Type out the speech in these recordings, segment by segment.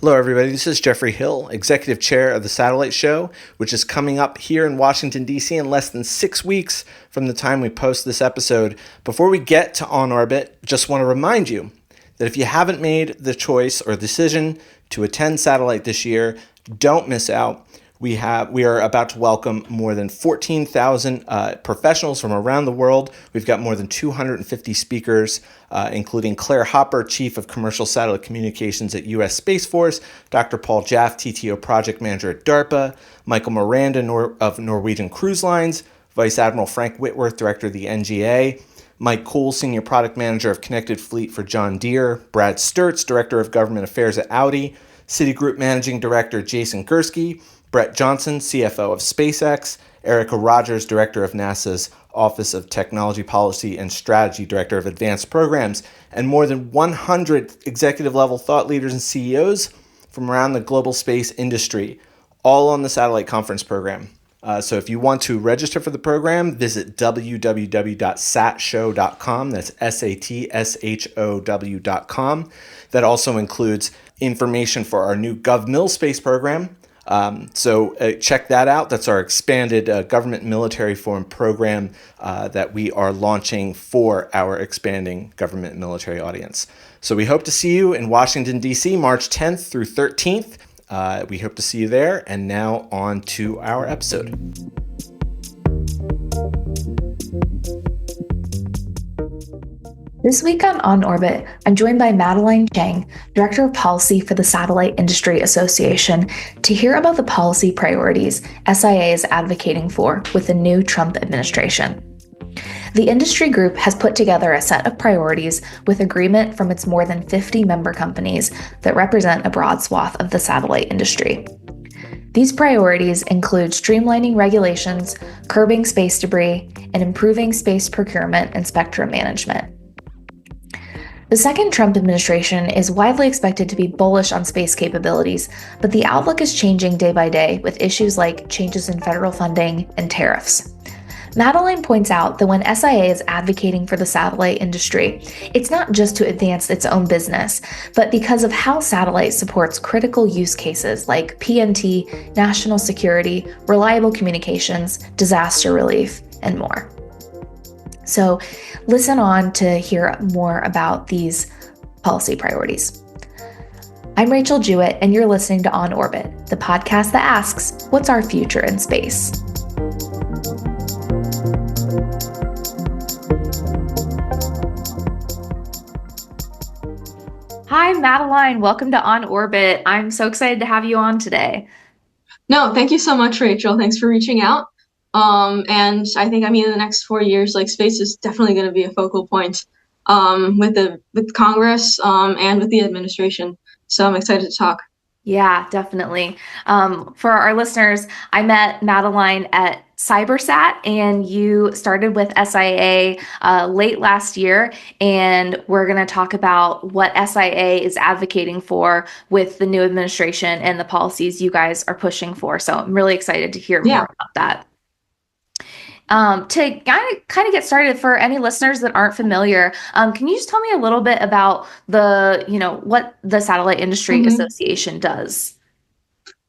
Hello, everybody. This is Jeffrey Hill, Executive Chair of the Satellite Show, which is coming up here in Washington, D.C. in less than 6 weeks from the time we post this episode. Before we get to On Orbit, just want to remind you that if you haven't made the choice or decision to attend Satellite this year, don't miss out. We are about to welcome more than 14,000 professionals from around the world. We've got more than 250 speakers, including Claire Hopper, Chief of Commercial Satellite Communications at U.S. Space Force, Dr. Paul Jaff, TTO Project Manager at DARPA, Michael Miranda of Norwegian Cruise Lines, Vice Admiral Frank Whitworth, Director of the NGA, Mike Cool, Senior Product Manager of Connected Fleet for John Deere, Brad Sturtz, Director of Government Affairs at Audi, Citigroup Managing Director Jason Gursky, Brett Johnson, CFO of SpaceX, Erica Rogers, Director of NASA's Office of Technology Policy and Strategy, Director of Advanced Programs, and more than 100 executive-level thought leaders and CEOs from around the global space industry, all on the Satellite Conference program. So if you want to register for the program, visit www.satshow.com. That's SATSHOW.com. That also includes information for our new GovMil space program. So check that out. That's our expanded government military foreign program that we are launching for our expanding government military audience. So we hope to see you in Washington, D.C., March 10th through 13th. We hope to see you there. And now on to our episode. This week on Orbit, I'm joined by Madeleine Chang, Director of Policy for the Satellite Industry Association, to hear about the policy priorities SIA is advocating for with the new Trump administration. The industry group has put together a set of priorities with agreement from its more than 50 member companies that represent a broad swath of the satellite industry. These priorities include streamlining regulations, curbing space debris, and improving space procurement and spectrum management. The second Trump administration is widely expected to be bullish on space capabilities, but the outlook is changing day by day with issues like changes in federal funding and tariffs. Madeleine points out that when SIA is advocating for the satellite industry, it's not just to advance its own business, but because of how satellite supports critical use cases like PNT, national security, reliable communications, disaster relief, and more. So listen on to hear more about these policy priorities. I'm Rachel Jewett, and you're listening to On Orbit, the podcast that asks, what's our future in space? Hi, Madeleine. Welcome to On Orbit. I'm so excited to have you on today. No, thank you so much, Rachel. Thanks for reaching out. And I think, in the next 4 years, space is definitely going to be a focal point with Congress and with the administration. So I'm excited to talk. Yeah, definitely. For our listeners, I met Madeleine at CyberSat, and you started with SIA late last year, and we're going to talk about what SIA is advocating for with the new administration and the policies you guys are pushing for. So I'm really excited to hear more about that. To kind of get started, for any listeners that aren't familiar, can you just tell me a little bit about what the Satellite Industry Association does?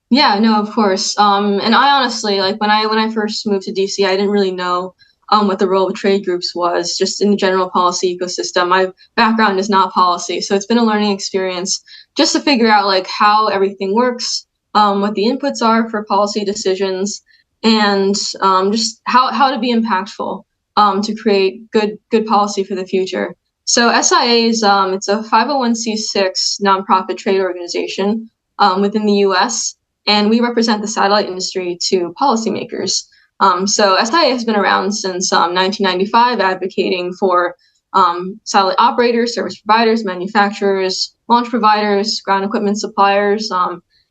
Yeah, no, of course. And I honestly, when I first moved to DC, I didn't really know what the role of trade groups was, just in the general policy ecosystem. My background is not policy, so it's been a learning experience just to figure out how everything works, what the inputs are for policy decisions, and just how to be impactful to create good policy for the future. So SIA is it's a 501c6 nonprofit trade organization within the U.S., and we represent the satellite industry to policymakers. So SIA has been around since 1995, advocating for satellite operators, service providers, manufacturers, launch providers, ground equipment suppliers,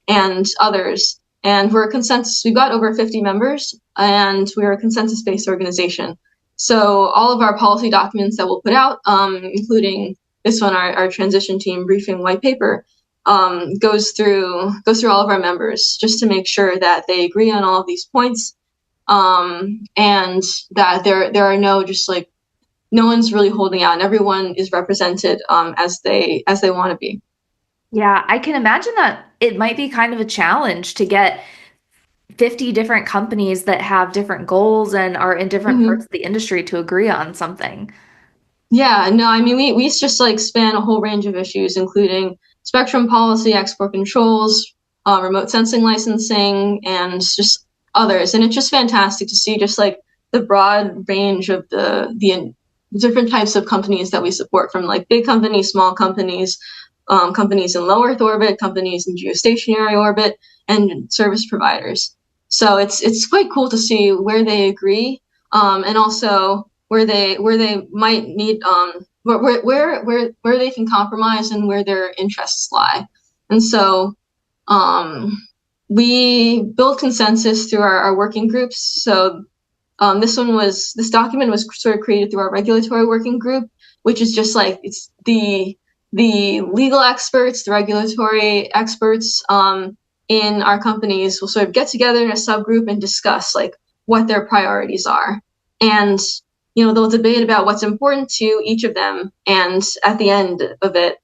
and others. And we're a consensus. We've got over 50 members, and we're a consensus-based organization. So all of our policy documents that we'll put out, including this one, our transition team briefing white paper, goes through all of our members just to make sure that they agree on all of these points, and that there are no no one's really holding out, and everyone is represented as they want to be. Yeah, I can imagine that it might be kind of a challenge to get 50 different companies that have different goals and are in different parts of the industry to agree on something. Yeah, no, I mean we just like span a whole range of issues, including spectrum policy, export controls, remote sensing licensing, and just others. And it's just fantastic to see just like the broad range of the different types of companies that we support, from like big companies, small companies, companies in low Earth orbit, companies in geostationary orbit, and service providers. So it's quite cool to see where they agree, and also where they might need where they can compromise and where their interests lie. And so um, we build consensus through our working groups. So this document was sort of created through our regulatory working group, which is just like it's the legal experts, the regulatory experts in our companies will sort of get together in a subgroup and discuss like what their priorities are. And they'll debate about what's important to each of them, and at the end of it,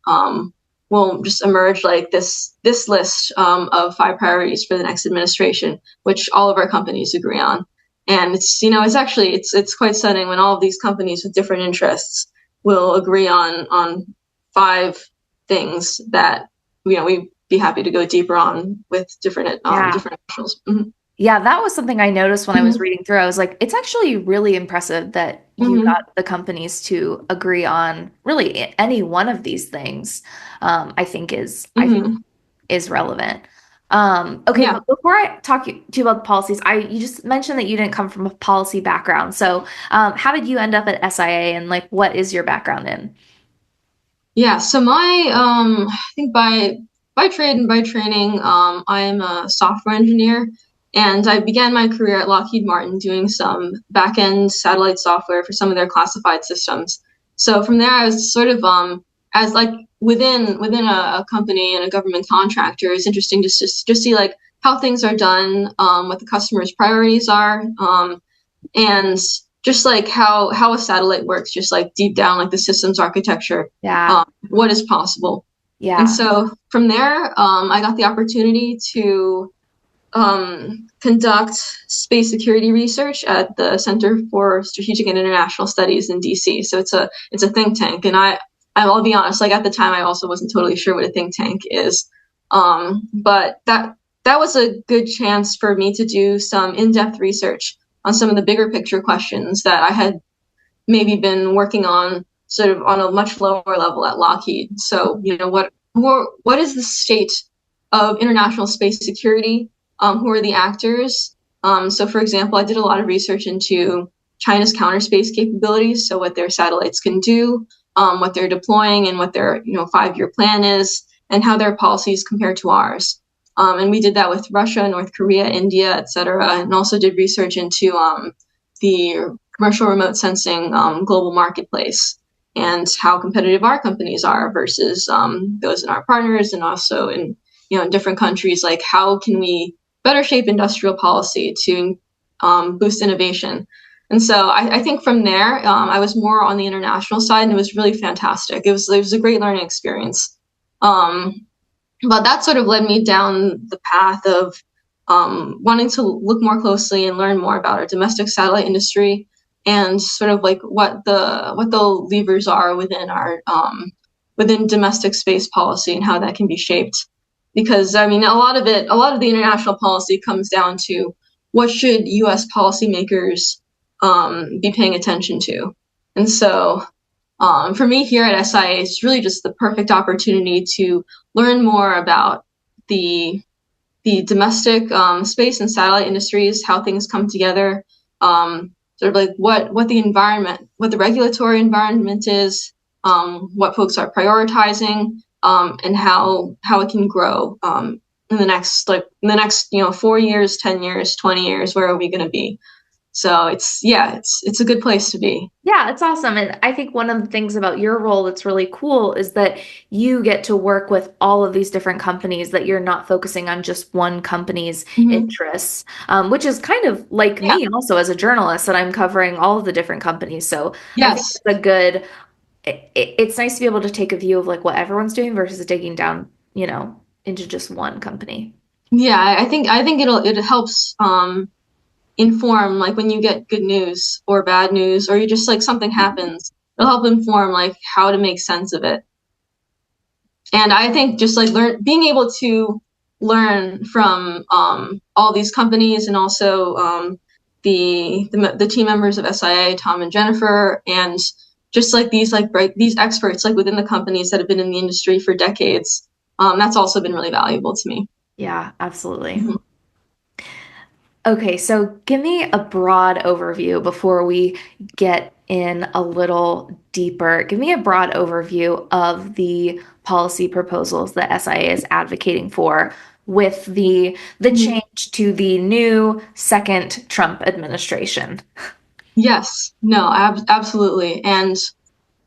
will just emerge like this list of 5 priorities for the next administration, which all of our companies agree on. And it's quite stunning when all of these companies with different interests will agree on 5 things that we'd be happy to go deeper on with different Yeah. different officials. Mm-hmm. Yeah, that was something I noticed when I was Mm-hmm. reading through. I was like, it's actually really impressive that you Mm-hmm. got the companies to agree on really any one of these things. I think Mm-hmm. is relevant. Okay, Yeah. but before I talk to you about the policies, you just mentioned that you didn't come from a policy background. So, how did you end up at SIA, and like, what is your background in? Yeah, so my I think by trade and by training, I am a software engineer, and I began my career at Lockheed Martin doing some back-end satellite software for some of their classified systems. So from there, I was sort of as like within a company and a government contractor, it's interesting just see like how things are done, what the customer's priorities are, and just like how a satellite works, just like deep down, like the systems architecture, Yeah, what is possible. And yeah, so from there, I got the opportunity to conduct space security research at the Center for Strategic and International Studies in DC. So it's a think tank, and I'll be honest, like at the time, I also wasn't totally sure what a think tank is, but that was a good chance for me to do some in-depth research on some of the bigger picture questions that I had maybe been working on sort of on a much lower level at Lockheed. So, what is the state of international space security? Who are the actors? So, for example, I did a lot of research into China's counter space capabilities, so what their satellites can do, what they're deploying, and what their 5-year plan is, and how their policies compare to ours. And we did that with Russia, North Korea, India, etc., and also did research into the commercial remote sensing global marketplace and how competitive our companies are versus those in our partners, and also in different countries. Like, how can we better shape industrial policy to boost innovation? And so I think from there, I was more on the international side, and it was really fantastic. It was a great learning experience. Um, but that sort of led me down the path of wanting to look more closely and learn more about our domestic satellite industry, and sort of like what the levers are within our within domestic space policy and how that can be shaped. Because I mean, a lot of the international policy comes down to what should U.S. policymakers be paying attention to. And so for me here at SIA, it's really just the perfect opportunity to learn more about the the domestic space and satellite industries, how things come together, sort of like what the environment, what the regulatory environment is, what folks are prioritizing, and how it can grow in the next 4 years, 10 years, 20 years. Where are we going to be? So it's a good place to be. yeah, it's awesome. And I think one of the things about your role that's really cool is that you get to work with all of these different companies, that you're not focusing on just one company's Mm-hmm. interests, which is kind of like Yeah. me also as a journalist, that I'm covering all of the different companies. So I think Yes. it's a good, it's nice to be able to take a view of like what everyone's doing versus digging down into just one company. Yeah, I think it helps inform, like when you get good news or bad news, or you just like something happens, it'll help inform like how to make sense of it. And I think just like being able to learn from all these companies, and also the team members of SIA, Tom and Jennifer, and just like these experts like within the companies that have been in the industry for decades, that's also been really valuable to me. Yeah, absolutely. Mm-hmm. Okay, so give me a broad overview before we get in a little deeper. Give me a broad overview of the policy proposals that SIA is advocating for with the change to the new second Trump administration. Yes, no, absolutely. And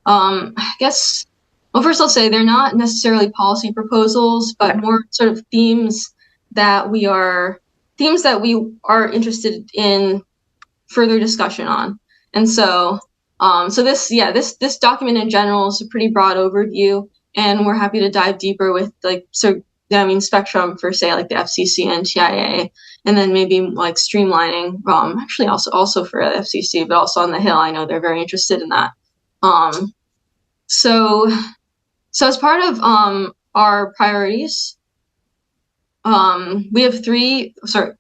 I guess, well, first I'll say they're not necessarily policy proposals, but more sort of themes that we are interested in further discussion on. And so, this document in general is a pretty broad overview, and we're happy to dive deeper with spectrum for, say, like the FCC and TIA, and then maybe like streamlining, actually also for the FCC, but also on the Hill. I know they're very interested in that. So as part of our priorities, we have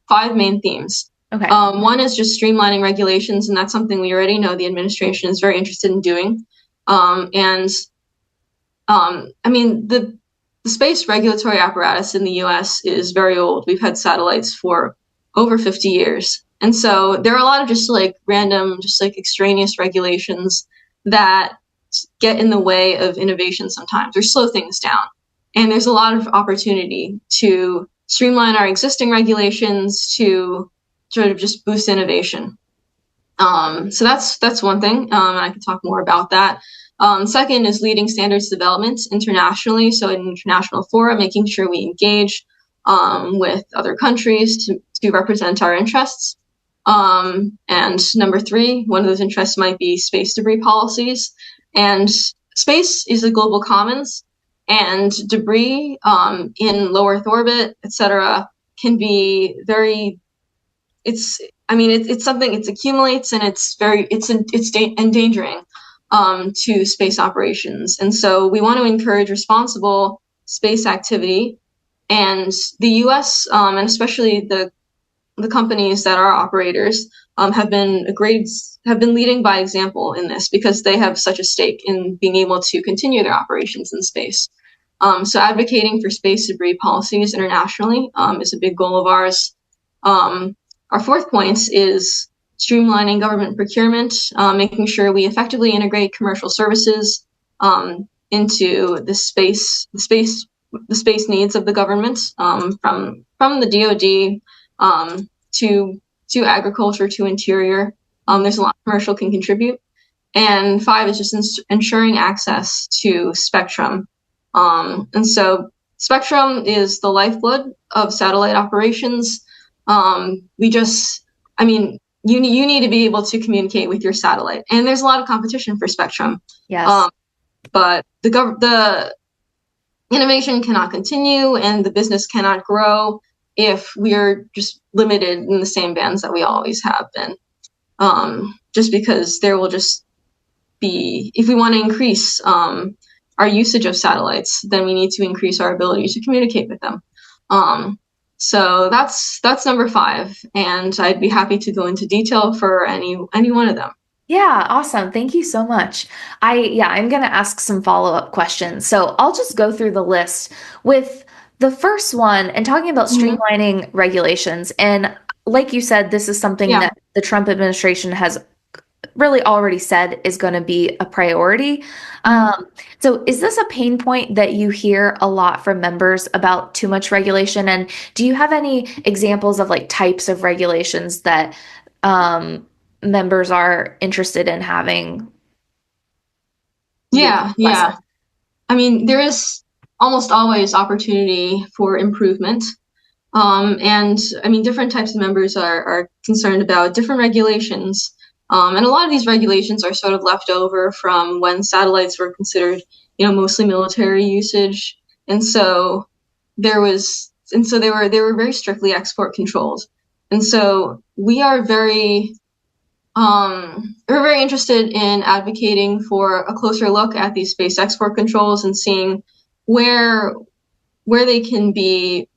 five main themes. Okay. One is just streamlining regulations, and that's something we already know the administration is very interested in doing. The space regulatory apparatus in the U.S. is very old. We've had satellites for over 50 years. And so there are a lot of just like random, just like extraneous regulations that get in the way of innovation sometimes, or slow things down. And there's a lot of opportunity to streamline our existing regulations to sort of just boost innovation. So that's one thing, and I can talk more about that. Second is leading standards development internationally, so in international fora, making sure we engage with other countries to represent our interests. And number three, one of those interests might be space debris policies. And space is a global commons, and debris in low Earth orbit, etc., can be it's something, it accumulates, and it's endangering to space operations. And so we want to encourage responsible space activity, and the U.S. And especially the companies that are operators have been leading by example in this, because they have such a stake in being able to continue their operations in space. So advocating for space debris policies internationally is a big goal of ours. Our fourth point is streamlining government procurement, making sure we effectively integrate commercial services into the space needs of the government, from the DoD to agriculture to interior. There's a lot commercial can contribute. And five is just ensuring access to spectrum. And so spectrum is the lifeblood of satellite operations. You need to be able to communicate with your satellite, and there's a lot of competition for spectrum. Yes. But the innovation cannot continue, and the business cannot grow if we're just limited in the same bands that we always have been. Just because there will just be, if we want to increase our usage of satellites, then we need to increase our ability to communicate with them. So that's number five, and I'd be happy to go into detail for any one of them. Yeah, awesome. Thank you so much. I'm going to ask some follow-up questions. So I'll just go through the list with the first one and talking about streamlining regulations. And like you said, this is something that the Trump administration has really already said is going to be a priority. So is this a pain point that you hear a lot from members about too much regulation? And do you have any examples of like types of regulations that members are interested in having? Yeah. I mean, there is almost always opportunity for improvement. And I mean, different types of members are concerned about different regulations. And a lot of these regulations are sort of left over from when satellites were considered, mostly military usage. And so so they were very strictly export controlled. And so we're very interested in advocating for a closer look at these space export controls and seeing where they can be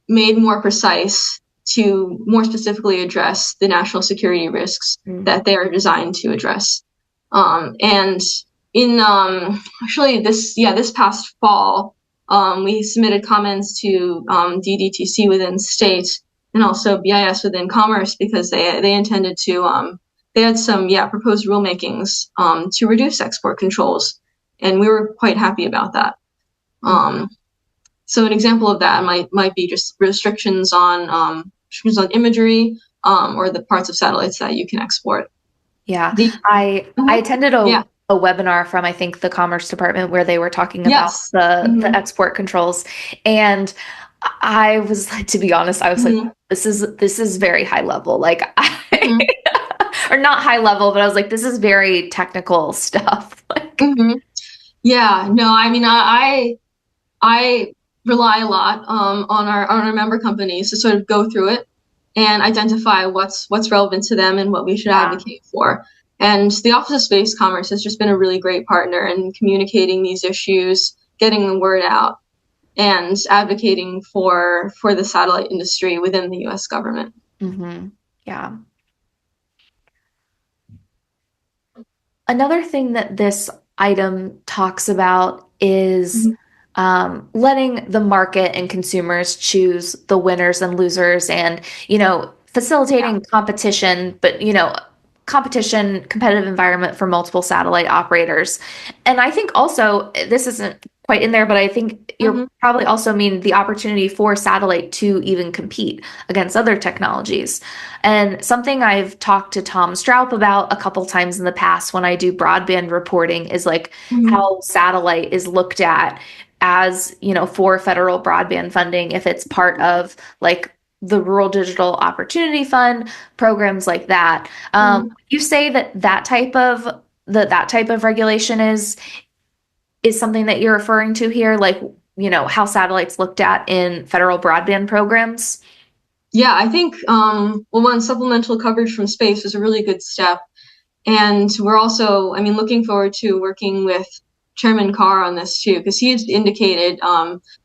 made more precise to more specifically address the national security risks that they are designed to address. And in actually this past fall, we submitted comments to DDTC within state and also BIS within commerce because they intended to they had some proposed rulemakings to reduce export controls, and we were quite happy about that. So an example of that might be just restrictions on imagery or the parts of satellites that you can export. Yeah, I attended a webinar from, I think, the Commerce Department where they were talking about the export controls, and I was, to be honest, I was like, this is very high level, like or not high level, but I was like, this is very technical stuff. Like, yeah, no, I mean, I rely a lot on our member companies to sort of go through it and identify what's relevant to them and what we should advocate for. And the Office of Space Commerce has just been a really great partner in communicating these issues, getting the word out, and advocating for the satellite industry within the U.S. government. Yeah. Another thing that this item talks about is letting the market and consumers choose the winners and losers, and, facilitating competition, but, competitive environment for multiple satellite operators. And I think also, this isn't quite in there, but I think you're probably also mean the opportunity for satellite to even compete against other technologies. And something I've talked to Tom Stroup about a couple times in the past when I do broadband reporting is like how satellite is looked at as, for federal broadband funding, if it's part of like the Rural Digital Opportunity Fund, programs like that. You say that type of regulation is something that you're referring to here, like, how satellites looked at in federal broadband programs? Yeah, I think, one, supplemental coverage from space is a really good step. And we're also, looking forward to working with Chairman Carr on this too, because he has indicated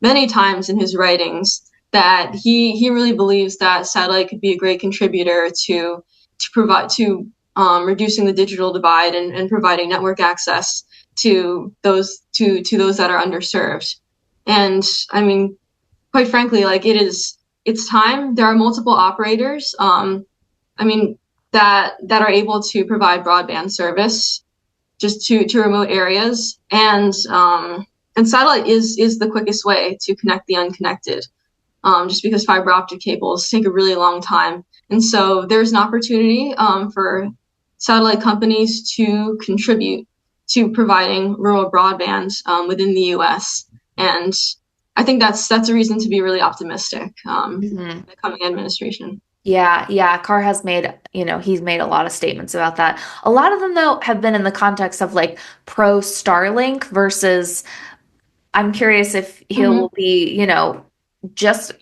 many times in his writings that he really believes that satellite could be a great contributor to reducing the digital divide and providing network access to those that are underserved. And quite frankly, like it's time. There are multiple operators that are able to provide broadband service just to remote areas, and satellite is the quickest way to connect the unconnected, just because fiber optic cables take a really long time. And so there's an opportunity for satellite companies to contribute to providing rural broadband within the U.S. And I think that's a reason to be really optimistic in the coming administration. Yeah. Carr has made, he's made a lot of statements about that. A lot of them, though, have been in the context of like pro Starlink versus, I'm curious if he'll be, just,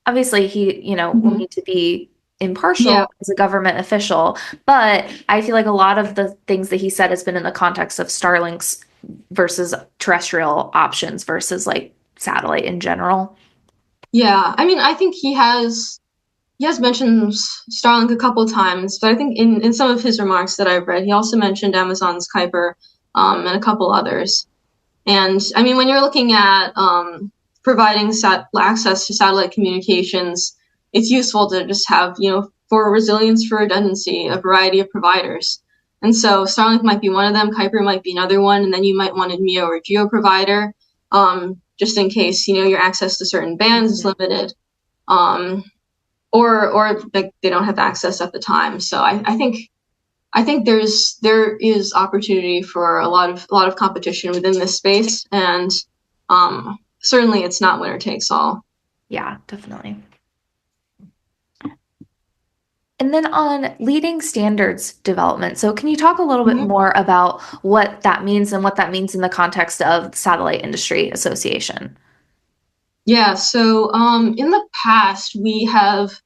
obviously he, will need to be impartial as a government official, but I feel like a lot of the things that he said has been in the context of Starlink's versus terrestrial options versus like satellite in general. Yeah, I think he has mentioned Starlink a couple times, but I think in some of his remarks that I've read, he also mentioned Amazon's Kuiper and a couple others. And when you're looking at providing access to satellite communications, it's useful to just have, for resilience, for redundancy, a variety of providers. And so Starlink might be one of them, Kuiper might be another one, and then you might want a MEO or GEO provider, just in case, your access to certain bands is limited. Or like they don't have access at the time. So I think there is opportunity for a lot of competition within this space, and certainly it's not winner takes all. Yeah, definitely. And then on leading standards development, so can you talk a little bit Mhm. more about what that means and what that means in the context of the Satellite Industry Association? Yeah, so in the past, we have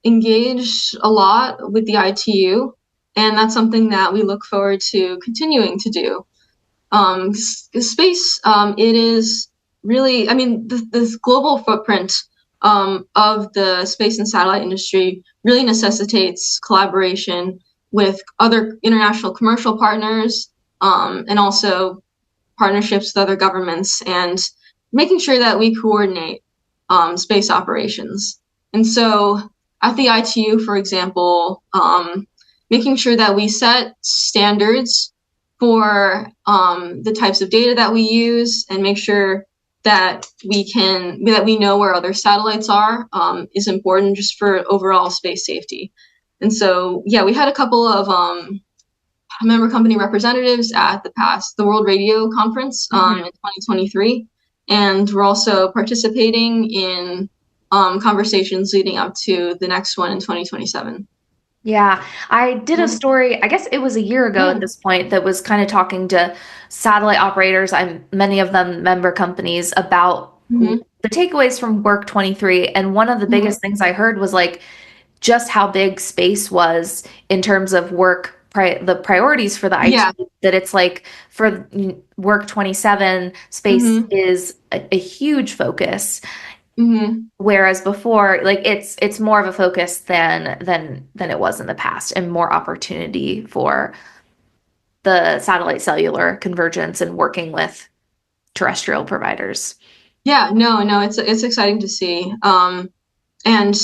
engaged a lot with the ITU, and that's something that we look forward to continuing to do. Space, it is really, I mean, this global footprint of the space and satellite industry really necessitates collaboration with other international commercial partners, and also partnerships with other governments, and making sure that we coordinate space operations. And so at the ITU, for example, making sure that we set standards for the types of data that we use, and make sure that we know where other satellites are, is important just for overall space safety. And so, yeah, we had a couple of member company representatives at the World Radio Conference in 2023, and we're also participating in conversations leading up to the next one in 2027. Yeah, I did a Mhm. story, I guess it was a year ago at Yeah. this point, that was kind of talking to satellite operators, many of them member companies, about Mhm. the takeaways from Work 23. And one of the Mhm. biggest things I heard was like just how big space was in terms of the priorities for the Yeah. IT, that it's like for Work 27, space Mhm. is a huge focus. Mhm. Whereas before, like it's more of a focus than it was in the past, and more opportunity for the satellite cellular convergence and working with terrestrial providers. Yeah. No, it's exciting to see. And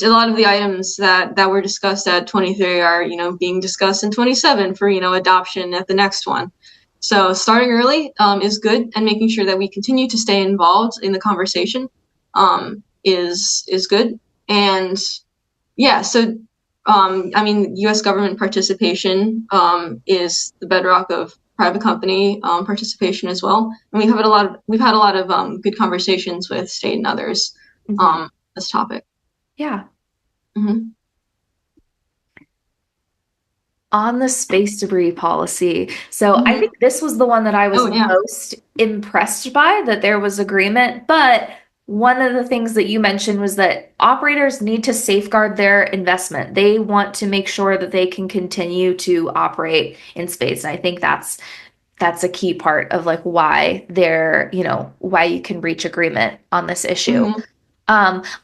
a lot of the items that were discussed at 23 are, being discussed in 27 for, adoption at the next one. So starting early is good, and making sure that we continue to stay involved in the conversation is good. And yeah, so I mean, U.S. government participation is the bedrock of private company participation as well. And we've had a lot of good conversations with state and others Mhm. on this topic. Yeah. Hmm. On the space debris policy. So I Hmm. think this was the one that I was Oh yeah. most impressed by, that there was agreement. But one of the things that you mentioned was that operators need to safeguard their investment. They want to make sure that they can continue to operate in space. And I think that's a key part of like why why you can reach agreement on this issue. Hmm.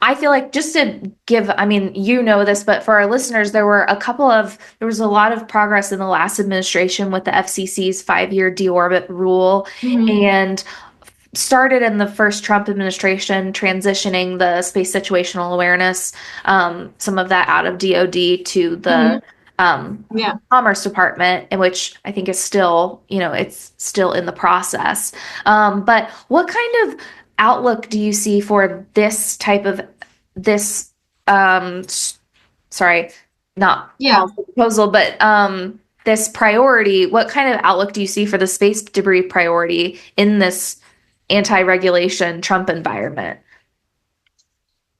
I feel like, just to give, I mean, you know this, but for our listeners, there was a lot of progress in the last administration with the FCC's 5-year deorbit rule, Hmm. and started in the first Trump administration, transitioning the space situational awareness, some of that out of DoD to the Hmm. Yeah. Commerce Department, in which I think is still, it's still in the process. But what kind of outlook do you see for this type of this sorry, not Yeah. policy proposal, but this priority? What kind of outlook do you see for the space debris priority in this anti-regulation Trump environment?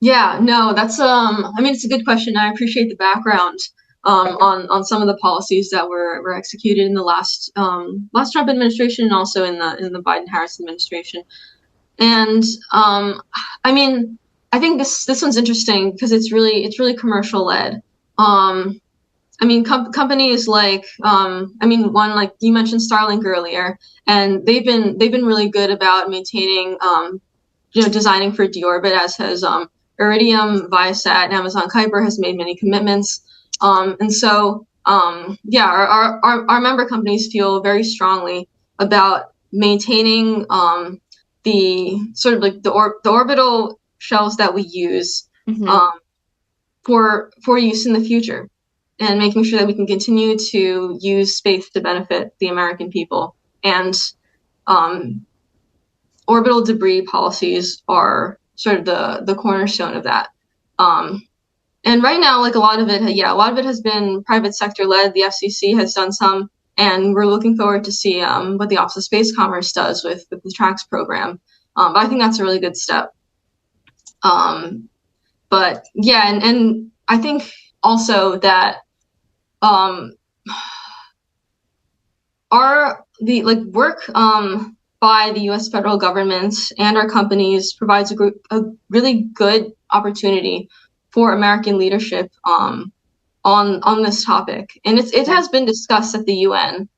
Yeah. No, that's I mean, it's a good question. I appreciate the background on some of the policies that were executed in the last Trump administration, and also in the Biden Harris administration. And I mean, I think this one's interesting because it's really commercial led. Um, I mean, companies like, I mean, one like you mentioned Starlink earlier, and they've been really good about maintaining, designing for deorbit, as has Iridium, Viasat, and Amazon Kuiper has made many commitments. And so, yeah, our member companies feel very strongly about maintaining the sort of like the orbital shells that we use Hmm. um, for use in the future, and making sure that we can continue to use space to benefit the American people. And um, orbital debris policies are sort of the cornerstone of that. Um, and right now, like a lot of it has been private sector led. The FCC has done some, and we're looking forward to see what the Office of Space Commerce does with the TRACS program. But I think that's a really good step. Um, but yeah, and I think also that um, work by the U.S. federal government and our companies provides a really good opportunity for American leadership on this topic, and it has been discussed at the UN,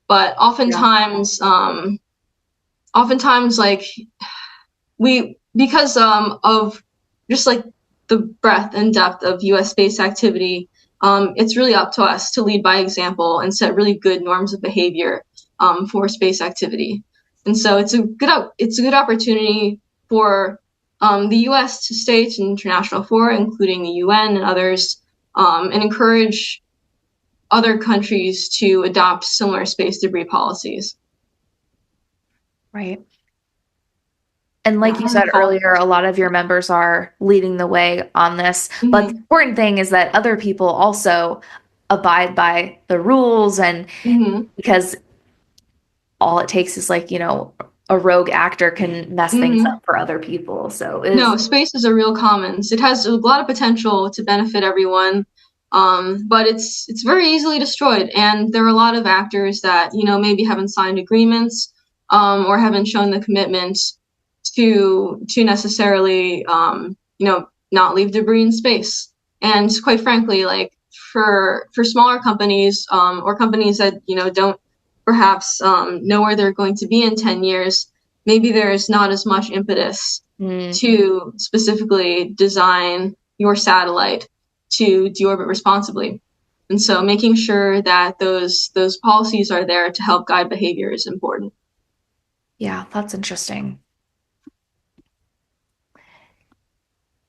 but oftentimes like we because of just like the breadth and depth of U.S. space activity, it's really up to us to lead by example and set really good norms of behavior for space activity. And so it's a good opportunity for the U.S. to stay to international fora, including the UN and others, and encourage other countries to adopt similar space debris policies. Right. And like you said earlier, a lot of your members are leading the way on this. Mm-hmm. But the important thing is that other people also abide by the rules, and because all it takes is like, a rogue actor can mess things up for other people. So no, space is a real commons. It has a lot of potential to benefit everyone, but it's very easily destroyed. And there are a lot of actors that, maybe haven't signed agreements or haven't shown the commitment to necessarily, not leave debris in space. And quite frankly, like for smaller companies or companies that, don't perhaps know where they're going to be in 10 years, maybe there's not as much impetus to specifically design your satellite to deorbit responsibly. And so making sure that those policies are there to help guide behavior is important. Yeah, that's interesting.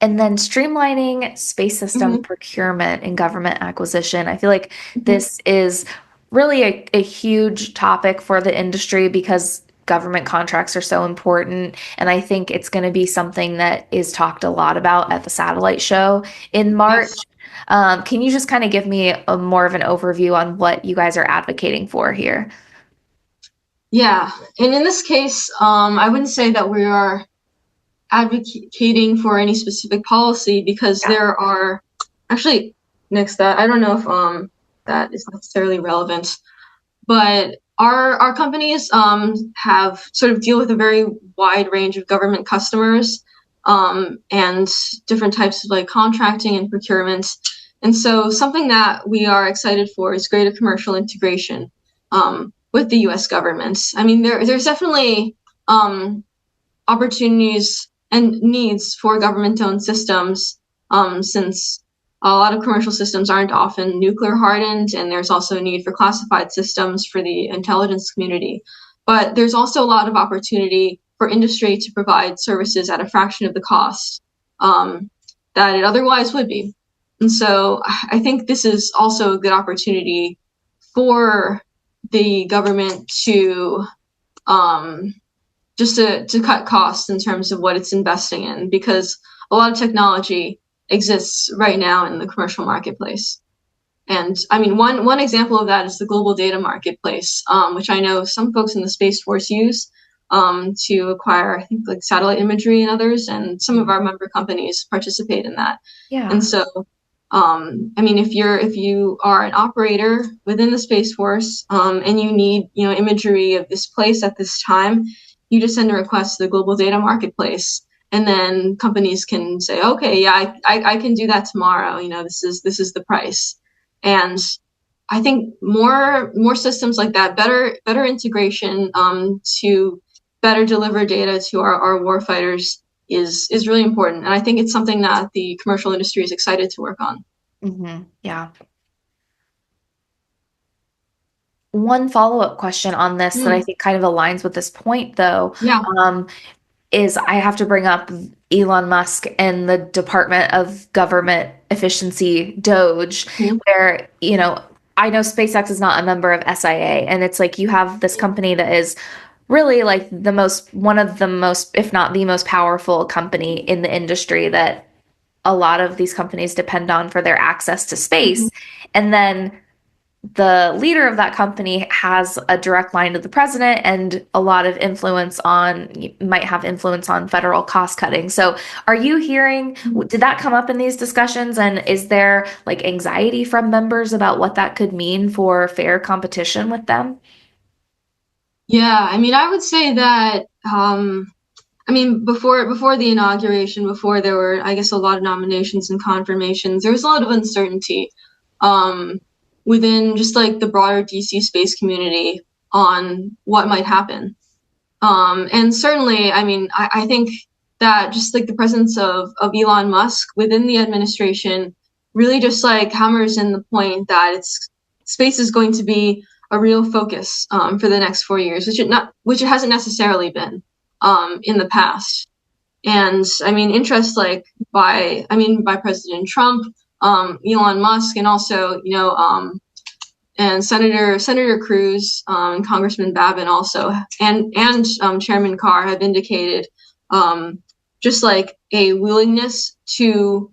And then streamlining space system procurement and government acquisition. I feel like this is really a huge topic for the industry because government contracts are so important. And I think it's going to be something that is talked a lot about at the satellite show in March. Yes. Can you just kind of give me more of an overview on what you guys are advocating for here? Yeah. And in this case, I wouldn't say that we are advocating for any specific policy because there are actually I don't know if that is necessarily relevant, but our companies have sort of deal with a very wide range of government customers and different types of like contracting and procurement. And so something that we are excited for is greater commercial integration with the U.S. government. I mean, there's definitely opportunities and needs for government-owned systems, since a lot of commercial systems aren't often nuclear hardened, and there's also a need for classified systems for the intelligence community. But there's also a lot of opportunity for industry to provide services at a fraction of the cost that it otherwise would be. And so I think this is also a good opportunity for the government to just to cut costs in terms of what it's investing in, because a lot of technology exists right now in the commercial marketplace. And I mean, one example of that is the global data marketplace, which I know some folks in the Space Force use to acquire, I think, like satellite imagery and others, and some of our member companies participate in that. Yeah. And so, I mean, if you are an operator within the Space Force and you need, imagery of this place at this time, you just send a request to the global data marketplace, and then companies can say, okay, yeah, I can do that tomorrow. This is the price. And I think more systems like that, better integration to better deliver data to our warfighters is really important. And I think it's something that the commercial industry is excited to work on. Mm-hmm. Yeah. One follow-up question on this that I think kind of aligns with this point, though, is I have to bring up Elon Musk and the Department of Government Efficiency, DOGE, where, I know SpaceX is not a member of SIA, and it's like you have this company that is really like one of the most, if not the most powerful company in the industry that a lot of these companies depend on for their access to space. And then the leader of that company has a direct line to the president and a lot of might have influence on federal cost cutting. So are you hearing, did that come up in these discussions? And is there like anxiety from members about what that could mean for fair competition with them? Yeah, I mean, I would say that, before the inauguration, before there were, I guess, a lot of nominations and confirmations, there was a lot of uncertainty within just like the broader DC space community on what might happen. And certainly, I think that just like the presence of Elon Musk within the administration really just like hammers in the point that space is going to be a real focus for the next 4 years, which it hasn't necessarily been in the past. And I mean, interest by President Trump, Elon Musk, and also and Senator Cruz and Congressman Babin also, and Chairman Carr have indicated just like a willingness to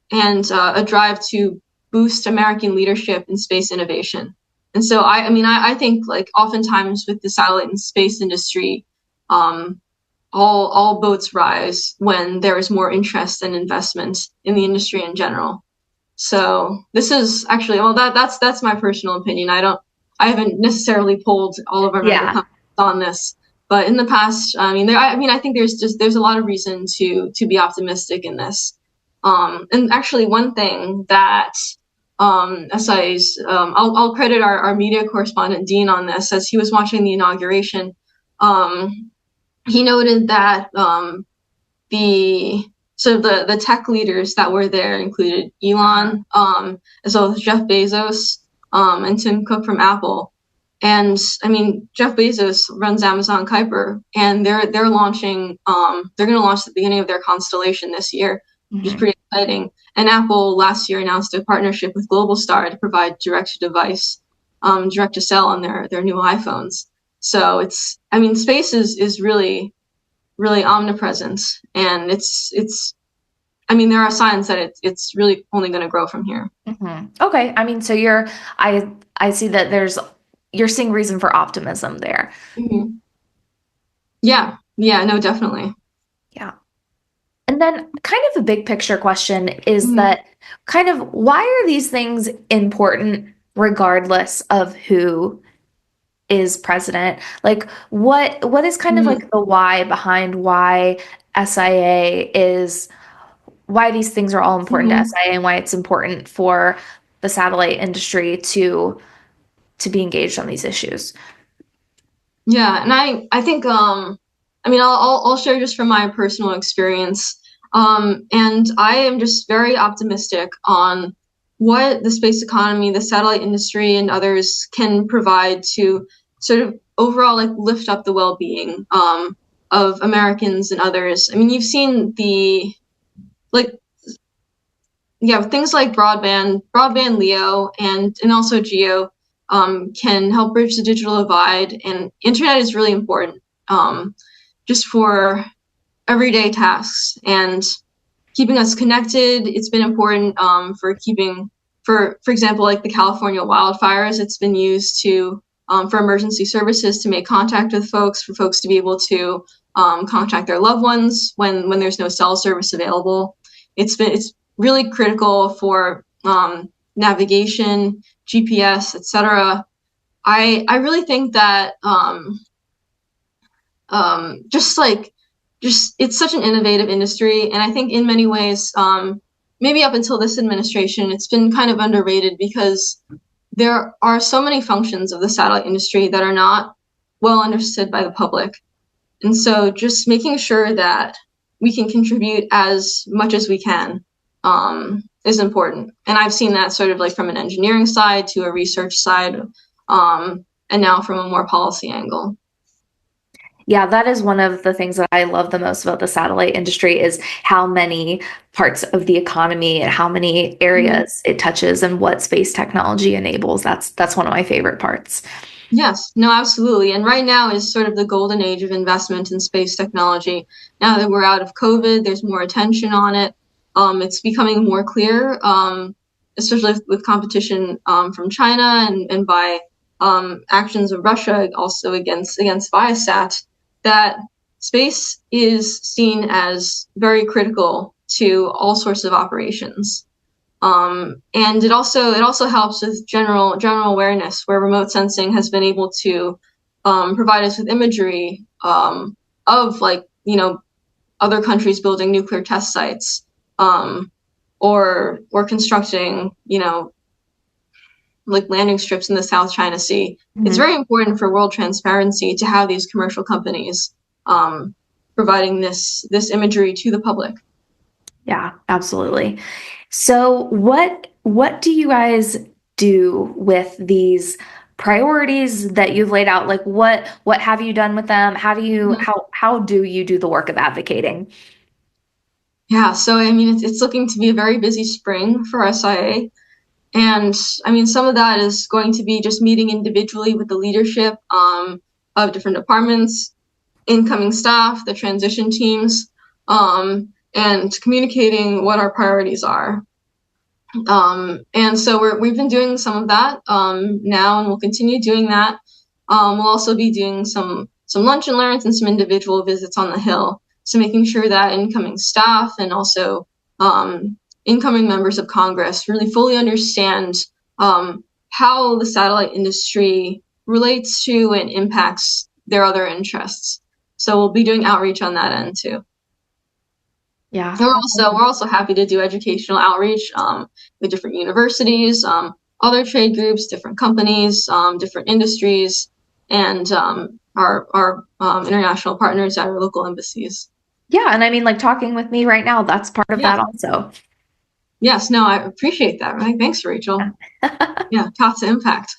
and a drive to boost American leadership in space innovation. And so I think like oftentimes with the satellite and space industry, all boats rise when there is more interest and investment in the industry in general. So this is actually, well, that's my personal opinion. I haven't necessarily polled all of our member companies on this, but in the past, I think there's a lot of reason to be optimistic in this. And actually, one thing that SI's, I'll credit our media correspondent Dean on this, as he was watching the inauguration. He noted that the tech leaders that were there included Elon, as well as Jeff Bezos, and Tim Cook from Apple. And I mean, Jeff Bezos runs Amazon Kuiper, and they're launching. They're going to launch the beginning of their constellation this year, which is pretty exciting. And Apple last year announced a partnership with Globalstar to provide direct-to-device, direct-to-cell on their new iPhones. So space is really, really omnipresent, and there are signs that it's really only going to grow from here. Mm-hmm. Okay, I mean, so I see that you're seeing reason for optimism there. Mm-hmm. Yeah, no, definitely. Yeah. And then kind of a big picture question is that kind of why are these things important regardless of who is president? Like what is kind of like the why behind why why these things are all important to SIA and why it's important for the satellite industry to be engaged on these issues? Yeah, and I think I'll share just from my personal experience. And I am just very optimistic on what the space economy, the satellite industry, and others can provide to sort of overall like lift up the well-being of Americans and others. I mean, you've seen things like broadband LEO and also GEO can help bridge the digital divide, and internet is really important just for everyday tasks and keeping us connected. It's been important for example, like the California wildfires. It's been used for emergency services to make contact with folks, for folks to be able to contact their loved ones when there's no cell service available. It's really critical for navigation, GPS, etc. I really think that it's such an innovative industry, and I think in many ways, maybe up until this administration, it's been kind of underrated because there are so many functions of the satellite industry that are not well understood by the public. And so just making sure that we can contribute as much as we can is important. And I've seen that sort of like from an engineering side to a research side, and now from a more policy angle. Yeah, that is one of the things that I love the most about the satellite industry is how many parts of the economy and how many areas it touches and what space technology enables. That's one of my favorite parts. Yes, no, absolutely. And right now is sort of the golden age of investment in space technology. Now that we're out of COVID, there's more attention on it. It's becoming more clear especially with competition from China and by actions of Russia also against Viasat, that space is seen as very critical to all sorts of operations. And it also helps with general awareness, where remote sensing has been able to provide us with imagery of, like, other countries building nuclear test sites, or constructing, like landing strips in the South China Sea. Mm-hmm. It's very important for world transparency to have these commercial companies providing this imagery to the public. Yeah, absolutely. So what do you guys do with these priorities that you've laid out? Like what have you done with them? How do you do the work of advocating? Yeah, so I mean, it's looking to be a very busy spring for SIA. And I mean, some of that is going to be just meeting individually with the leadership of different departments, incoming staff, the transition teams, and communicating what our priorities are. And so we've been doing some of that now, and we'll continue doing that. We'll also be doing some lunch and learns and some individual visits on the Hill. So making sure that incoming staff and also incoming members of Congress really fully understand how the satellite industry relates to and impacts their other interests. So we'll be doing outreach on that end too. Yeah. And we're also happy to do educational outreach with different universities, other trade groups, different companies, different industries, and our international partners at our local embassies. Yeah, and I mean, like, talking with me right now, that's part of that also. Yes, no, I appreciate that. Right? Thanks, Rachel. Yeah, CASA impact.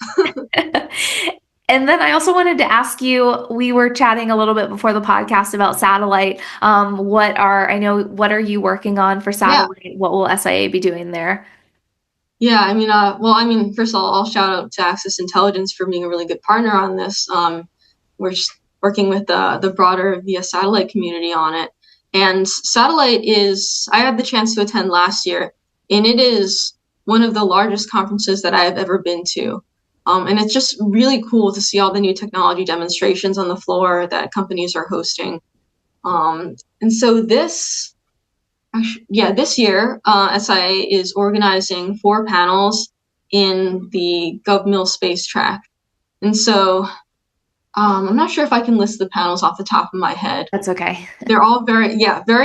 And then I also wanted to ask you, we were chatting a little bit before the podcast about satellite. What are you working on for satellite? Yeah. What will SIA be doing there? Yeah, I mean, first of all, I'll shout out to Access Intelligence for being a really good partner on this. We're just working with the broader VIA satellite community on it. And satellite I had the chance to attend last year, and it is one of the largest conferences that I have ever been to. And it's just really cool to see all the new technology demonstrations on the floor that companies are hosting. And so this year, SIA is organizing 4 panels in the GovMil space track. And so I'm not sure if I can list the panels off the top of my head. That's okay. They're all very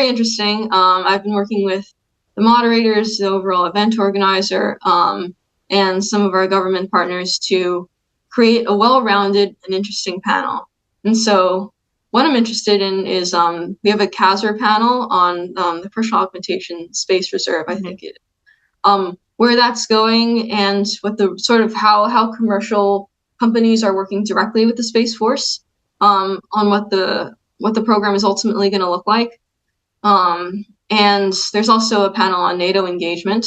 interesting. I've been working with the moderators, the overall event organizer, and some of our government partners to create a well-rounded and interesting panel. And so what I'm interested in is we have a CASR panel on the Personal Augmentation Space Reserve, I think it is, where that's going, and what the sort of how commercial companies are working directly with the Space Force on what the program is ultimately going to look like. And there's also a panel on NATO engagement.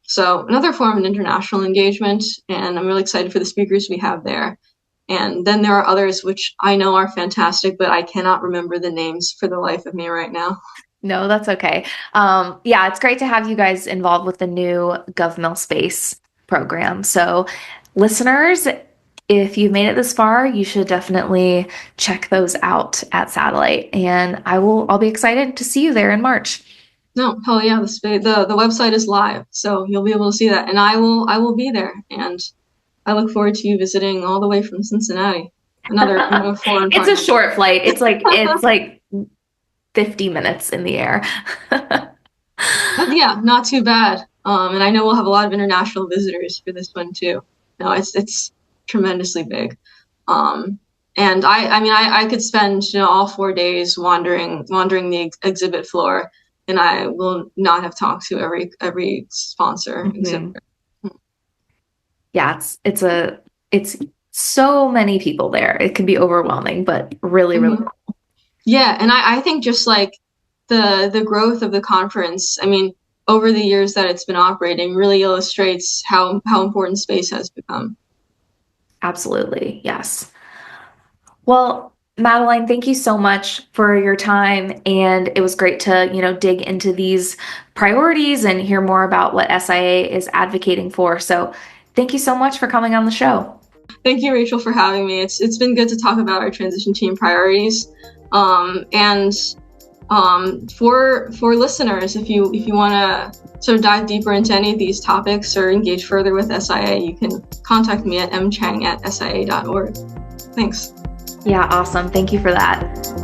So another form of international engagement, and I'm really excited for the speakers we have there. And then there are others which I know are fantastic, but I cannot remember the names for the life of me right now. No, that's okay. Yeah, it's great to have you guys involved with the new GovMil Space program. So listeners, if you've made it this far, you should definitely check those out at Satellite. And I'll be excited to see you there in March. No, hell yeah, the website is live, so you'll be able to see that, and I will be there, and I look forward to you visiting all the way from Cincinnati. Another foreign It's a short flight. It's like 50 minutes in the air. Yeah, not too bad. And I know we'll have a lot of international visitors for this one too. No, it's tremendously big. And I could spend all 4 days wandering the exhibit floor, and I will not have talked to every sponsor exhibitor. Yeah, it's so many people there. It can be overwhelming, but really, really cool. Yeah, and I think just like the growth of the conference, I mean, over the years that it's been operating, really illustrates how important space has become. Absolutely, yes. Well, Madeleine, thank you so much for your time. And it was great to, dig into these priorities and hear more about what SIA is advocating for. So thank you so much for coming on the show. Thank you, Rachel, for having me. It's been good to talk about our transition team priorities. For listeners, if you want to sort of dive deeper into any of these topics or engage further with SIA, you can contact me at mchang@sia.org. Thanks. Yeah, awesome. Thank you for that.